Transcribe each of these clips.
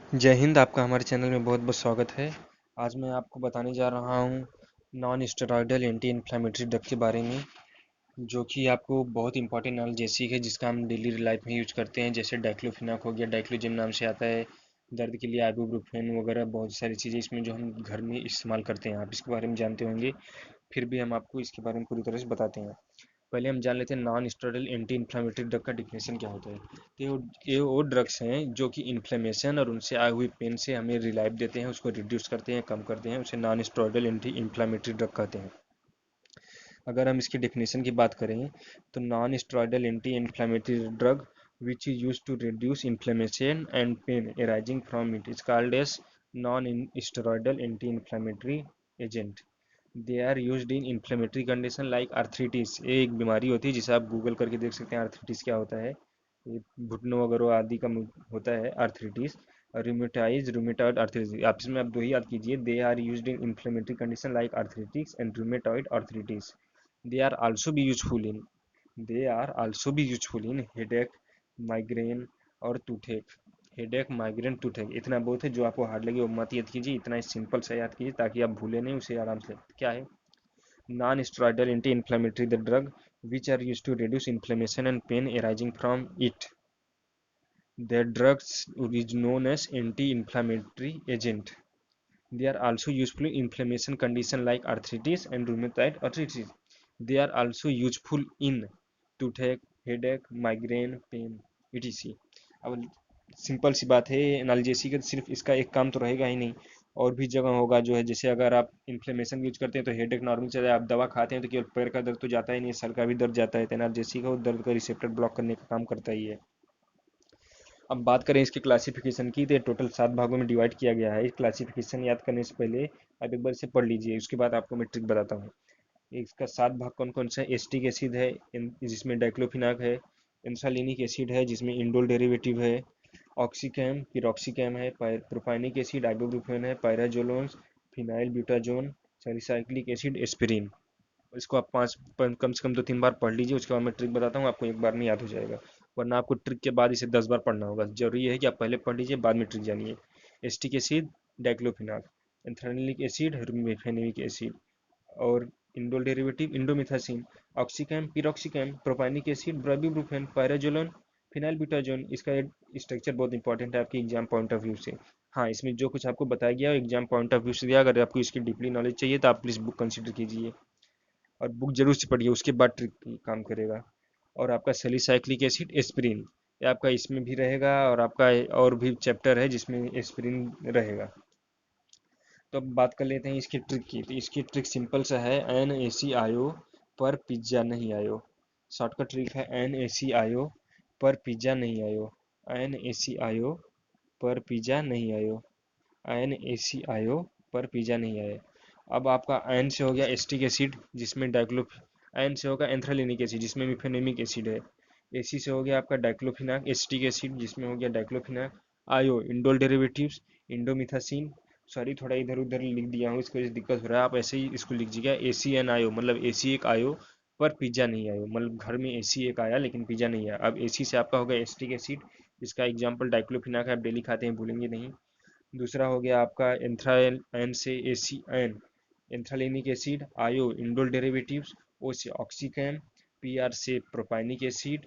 जय हिंद। आपका हमारे चैनल में बहुत बहुत स्वागत है। आज मैं आपको बताने जा रहा हूँ non steroidal anti inflammatory drug के बारे में, जो कि आपको बहुत इंपॉर्टेंट एनाल्जेसिक है, जिसका हम डेली लाइफ में यूज करते हैं। जैसे डाइक्लोफिनाक हो गया, डाइक्लोजिम नाम से आता है। दर्द के लिए आइबुप्रोफेन वगैरह बहुत सारी चीज़ें इसमें जो हम घर में इस्तेमाल करते हैं, आप इसके बारे में जानते होंगे। फिर भी हम आपको इसके बारे में पूरी तरह से बताते हैं। पहले हम जान लेते हैं non steroidal anti inflammatory drug का डिफिनेशन क्या होता है। तो ये वो ड्रग्स हैं जो कि इन्फ्लेमेशन और उनसे आई हुई पेन से हमें रिलाइफ देते हैं, उसको रिड्यूस करते हैं, कम करते हैं। उसे non steroidal anti inflammatory drug कहते हैं। अगर हम इसकी डेफिनेशन की बात करें तो non steroidal anti inflammatory drug which is used to reduce inflammation and pain arising from it is called as non-steroidal anti-inflammatory agent. They are used in inflammatory condition like arthritis. ये एक बीमारी होती है जिसे आप गूगल करके देख सकते हैं, आर्थरिटिस क्या होता है। ये घुटनों वगैरह आदि का होता है आर्थरिटिस। रूमेटॉइड आर्थरिटिस, आप इसमें आप दो ही याद कीजिए। They are used in inflammatory condition like arthritis and rheumatoid arthritis. They are also be useful in they are also be useful in headache, migraine और टूथेक। हेडेक, माइग्रेन, टूथेक, इतना बहुत है। जो आपको हार्ड लगे वो मत याद कीजिए, इतना सिंपल सा याद कीजिए ताकि आप भूले नहीं, उसे आराम से। क्या है non-steroidal anti-inflammatory? The drug which are used to reduce inflammation and pain arising from it. The drugs is known as anti-inflammatory agent. They are also useful in inflammation condition like arthritis and rheumatoid arthritis. They are also useful in toothache, headache, migraine, pain, etc. अब simple सी बात है, analgesic का सिर्फ इसका एक काम तो रहेगा ही नहीं, और भी जगह होगा जो है। जैसे अगर आप इन्फ्लेमेशन यूज करते हैं तो हेडेक नॉर्मल चला जाए, आप दवा खाते हैं तो केवल पैर का दर्द तो जाता ही नहीं, सर का भी दर्द जाता है। तो एनाल्जेसिक का वो दर्द का रिसेप्टर ब्लॉक करने का काम करता ही है। अब बात करें इसके क्लासिफिकेशन की, तो ये टोटल 7 भागों में डिवाइड किया गया है। क्लासिफिकेशन याद करने से पहले आप एक बार इसे पढ़ लीजिए, उसके बाद आपको मैं ट्रिक बताता हूँ। इसका 7 भाग कौन कौन सा है। एस्टिक एसिड है, जिसमें डाइक्लोफिनाक है। इंसालिनिक एसिड है, जिसमें इंडोल डेरिवेटिव है। ऑक्सीकैम, पिरोक्सीकैम है। प्रोपाइनिक एसिड, आइबुप्रोफेन है। पायराजोलोन्स, phenyl butazone, salicylic acid, aspirin. इसको आप कम से कम 2-3 बार पढ़ लीजिए, उसके बाद मैं ट्रिक बताता हूँ, आपको एक बार में याद हो जाएगा। वरना आपको ट्रिक के बाद इसे 10 बार पढ़ना होगा। जरूरी है कि आप पहले पढ़ लीजिए, बाद में ट्रिक जानिए। Acetic acid, diclofenac. Anthranilic acid, fenamic acid. और indole derivative indomethacin. Oxicam, piroxicam, propionic acid, ब्रोबीब्रूफेन, पायराजोलोन, फिनाइल ब्यूटाजोन। इसका स्ट्रक्चर बहुत इंपॉर्टेंट है आपकी एग्जाम पॉइंट ऑफ व्यू से। हाँ, इसमें जो कुछ आपको बताया गया है एग्जाम पॉइंट ऑफ व्यू से दिया। अगर आपको इसकी डीपली नॉलेज चाहिए तो आप प्लीज़ बुक कंसिडर कीजिए, और बुक जरूर से पढ़िए, उसके बाद ट्रिक काम करेगा। और आपका सैलिसाइक्लिक एसिड, एस्पिरिन, ये आपका इसमें भी रहेगा, और आपका और भी चैप्टर है जिसमें एस्पिरिन रहेगा। तो अब बात कर लेते हैं इसकी ट्रिक की। तो इसकी ट्रिक सिंपल सा है, एन ए सी आयो पर पिज्ज़ा नहीं आयो। शॉर्टकट ट्रिक है, एन ए सी आयो पर पिज्ज़ा नहीं आयो। एन ए सी आयो पर पिज्ज़ा नहीं आयो। एन ए सी आयो पर पिज्ज़ा नहीं आया। अब आपका एन से हो गया एस्टिक एसिड, जिसमें डाइक्लो। एन से होगा एंथ्रालिनिक एसिड, जिसमें मिफेनेमिक एसिड है। एसी से हो गया आपका डाइक्लोफिनाक एसिटिक एसिड, जिसमें हो गया डाइक्लोफिनाक। आयो, इंडोल डेरिवेटिव्स, इंडोमिथासिन। सॉरी, थोड़ा इधर उधर लिख दिया हूँ, इसको दिक्कत हो रहा है, आप ऐसे ही इसको लिख दीजिएगा। ए सी एन आयो मतलब ए सी एक आयो पर पिज्ज़ा नहीं आयो, मतलब घर में ए सी एक आया लेकिन पिज्ज़ा नहीं आया। अब ए सी से आपका हो गया एसिटिक एसिड, जिसका एग्जाम्पल डाइक्लोफिनाक है, आप डेली खाते हैं, भूलेंगे नहीं। दूसरा हो गया आपका एंथ्रा, एन से ए सी एन, एंथ्रालिनिक एसिड। आयो, इंडोल डेरिवेटिव्स। ओ से ऑक्सीकैम। पी आर से प्रोपाइनिक एसिड।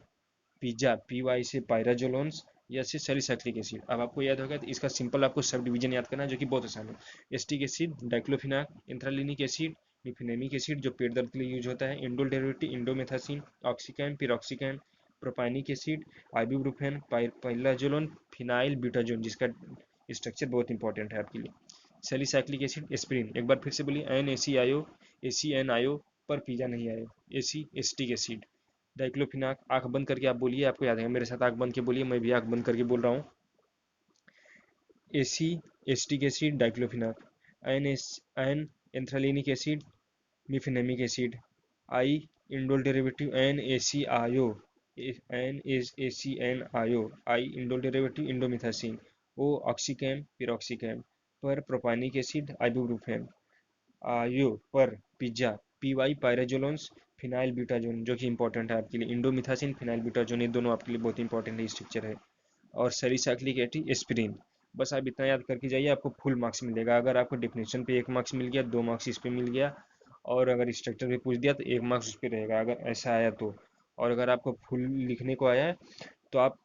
पिज्जा, पी वाई से पायराजोलोन्स। या से सैलिसाइक्लिक एसिड। अब आपको याद होगा तो इसका सिंपल आपको सब डिवीजन याद करना है, जो कि बहुत आसान है। Acetic acid, diclofenac, anthranilic acid, mefenamic acid जो पेट दर्द के लिए यूज होता है, indole derivative indomethacin, oxicam, piroxicam, propionic acid, ibuprofen, pyrazolone, phenylbutazone, जिसका स्ट्रक्चर बहुत इंपॉर्टेंट है आपके लिए। Salicylic acid, aspirin. एक बार फिर से बोलिए, एन ए सी आयो, ए सी एन आयो पर पिज्जा नहीं आयो। ए सी एस्टिक एसिड, डाइक्लोफिनाक। आंख बंद करके आप बोलिए, आपको याद है, मेरे साथ आंख बंद के बोलिए, मैं भी आंख बंद करके बोल रहा हूँ। AC acetic acid, diclofenac. N S N anthranilic acid, mefenamic acid. I, indole derivative N A C आयो, N S A C N आयो। I, indole derivative indomethacin. O, oxicam, piroxicam. पर प्रोपानिक एसिड, आइबुप्रोफेन। आयो पर pizza, P Y pyrazolones, phenylbutazone, जो कि important है आपके लिए। इंडोमिथासिन, फिनाइल ब्यूटाजोन, ये दोनों आपके लिए बहुत इंपॉर्टेंट है, स्ट्रक्चर है। और सैलिसाइक्लिक एसिड, एस्पिरिन। बस आप इतना याद करके जाइए, आपको फुल मार्क्स मिलेगा। अगर आपको डेफिनेशन पे 1 मार्क्स मिल गया, 2 मार्क्स इस पे मिल गया, और अगर स्ट्रक्चर पे पूछ दिया तो 1 मार्क्स उस पर रहेगा, अगर ऐसा आया तो। और अगर आपको फुल लिखने को आया है तो आप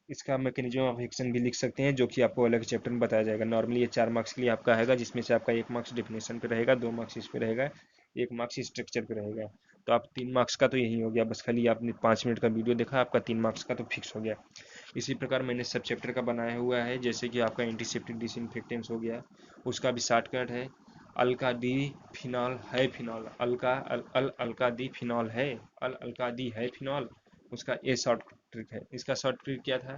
इसका मैकेनिज्म ऑफ एक्शन भी लिख सकते हैं, जो कि आपको अलग चैप्टर में बताया जाएगा। नॉर्मली ये 4 मार्क्स के लिए आपका आएगा, जिसमें से आपका 1 मार्क्स डेफिनेशन पे रहेगा, 2 मार्क्स इस पे रहेगा, 1 मार्क्स स्ट्रक्चर पे रहेगा। तो आप 3 मार्क्स का तो यही हो गया, बस खाली आपने 5 मिनट का वीडियो देखा, आपका 3 मार्क्स का तो फिक्स हो गया। इसी प्रकार मैंने सब चैप्टर का बनाया हुआ है, जैसे कि आपका एंटीसेप्टिक डिसइंफेक्टेंट्स हो गया, उसका भी शॉर्टकट है। अल्का डी फिनॉल है, फिनॉल अल्का अल्का दी फिनॉल है, अल्का दी है फिनॉल, उसका ए शॉर्ट ट्रिक है। इसका शॉर्ट ट्रिक क्या था?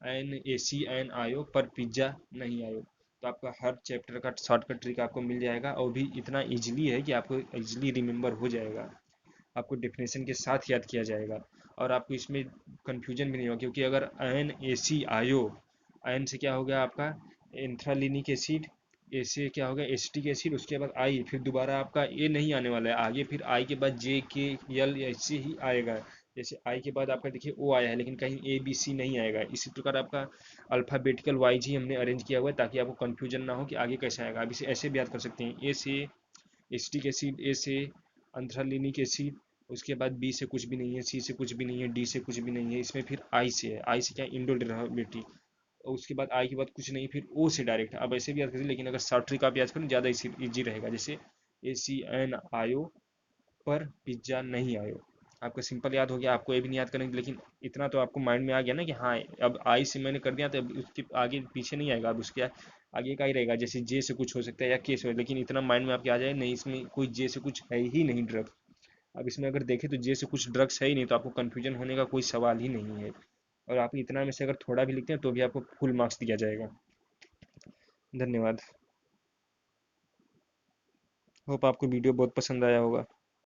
NaCN आयो पर पिज्ज़ा नहीं आयो। तो आपका हर चैप्टर का शॉर्टकट ट्रिक आपको मिल जाएगा, और भी इतना इजीली है कि आपको इजीली रिमेंबर हो जाएगा, आपको डेफिनेशन के साथ याद किया जाएगा, और आपको इसमें कन्फ्यूजन भी नहीं होगा। क्योंकि अगर NaCIO, आयन से क्या हो गया आपका एंथ्रालिनिक एसिड, ए से क्या हो गया एसिटिक एसिड, उसके बाद आई, फिर दोबारा आपका ए नहीं आने वाला है आगे, फिर आई के बाद JKL ऐसे ही आएगा। जैसे आई के बाद आपका देखिए ओ आया है, लेकिन कहीं ABC नहीं आएगा। इसी प्रकार आपका अल्फ़ाबेटिकल वाइज ही हमने अरेंज किया हुआ है, ताकि आपको कन्फ्यूजन ना हो कि आगे कैसे आएगा। अब इसे ऐसे भी याद कर सकते हैं, ए से एसिटिक एसिड, ए से एंथ्रालिनिक एसिड, उसके बाद बी से कुछ भी नहीं है, सी से कुछ भी नहीं है, डी से कुछ भी नहीं है, इसमें फिर आई से है, आई से क्या इंडोडेराबिलिटी, और उसके बाद आई के बाद कुछ नहीं, फिर ओ से डायरेक्ट। अब ऐसे भी याद करिए, लेकिन अगर शॉर्ट ट्रिक आप याद करें ज़्यादा इजी रहेगा। जैसे ACN आयो पर पिज्ज़ा नहीं आयो, आपका सिंपल याद हो गया, आपको ये भी नहीं याद करेंगे, लेकिन इतना तो आपको माइंड में आ गया ना कि हाँ, अब आई से मैंने कर दिया तो अब उसके आगे पीछे नहीं आएगा, अब उसके आगे का ही रहेगा। जैसे जे से कुछ हो सकता है या के से हो, लेकिन इतना माइंड में आपके आ जाए नहीं, इसमें कोई जे से कुछ है ही नहीं ड्रग। अब इसमें अगर देखें तो जे से कुछ ड्रग्स है ही नहीं, तो आपको कन्फ्यूजन होने का कोई सवाल ही नहीं है। और आप इतना में से अगर थोड़ा भी लिखते हैं तो भी आपको फुल मार्क्स दिया जाएगा। धन्यवाद। होप आपको वीडियो बहुत पसंद आया होगा।